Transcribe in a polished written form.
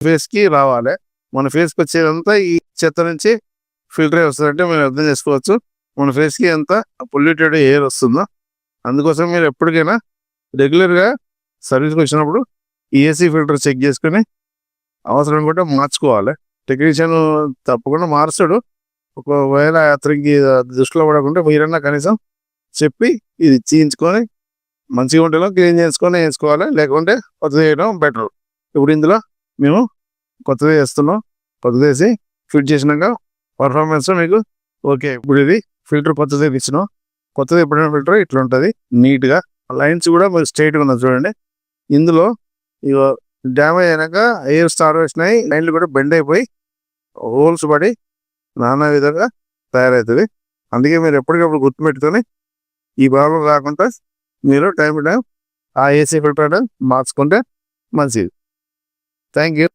ఫేస్కి రావాలి. మన ఫేస్కి వచ్చేదంతా ఈ చెత్త నుంచి ఫిల్టర్ వస్తుందంటే మీరు అర్థం చేసుకోవచ్చు మన ఫేస్కి ఎంత పొల్యూటెడ్ ఎయిర్ వస్తుందో. అందుకోసం మీరు ఎప్పటికైనా రెగ్యులర్గా సర్వీస్కి వచ్చినప్పుడు ఈ ఏసీ ఫిల్టర్ చెక్ చేసుకుని అవసరం కూడా మార్చుకోవాలి. టెక్నీషియన్ తప్పకుండా మార్చాడు. ఒకవేళ అతనికి దృష్టిలో పడకుండా మీరన్నా కనీసం చెప్పి ఇది చేయించుకొని మంచిగా ఉంటేలో క్లీన్ చేసుకొని వేసుకోవాలి. లేకుంటే కొత్తది వేయడం బెటర్. ఇప్పుడు ఇందులో మేము కొత్తది వేస్తున్నాం. కొత్తది వేసి ఫిట్ చేసినాక పర్ఫార్మెన్స్ మీకు ఓకే. ఇప్పుడు ఇది ఫిల్టర్ కొత్తది ఇచ్చినాం. కొత్తది ఎప్పుడైనా ఫిల్టర్ ఇట్లా ఉంటుంది నీట్గా. లైన్స్ కూడా మీరు స్ట్రైట్గా ఉన్నది చూడండి. ఇందులో ఇక డ్యామేజ్ అయినాక ఎయిర్ స్టార్ వేసినాయి. లైన్లు కూడా బెండ్ అయిపోయి హోల్స్ పడి నానా విధంగా తయారవుతుంది. అందుకే మీరు ఎప్పటికప్పుడు గుర్తుపెట్టుకొని ఈ ప్రాబ్లం రాకుండా మీరు టైం టు టైం ఆ ఏసీ ఫిల్టర్ మార్చుకుంటే మంచిది. Thank you.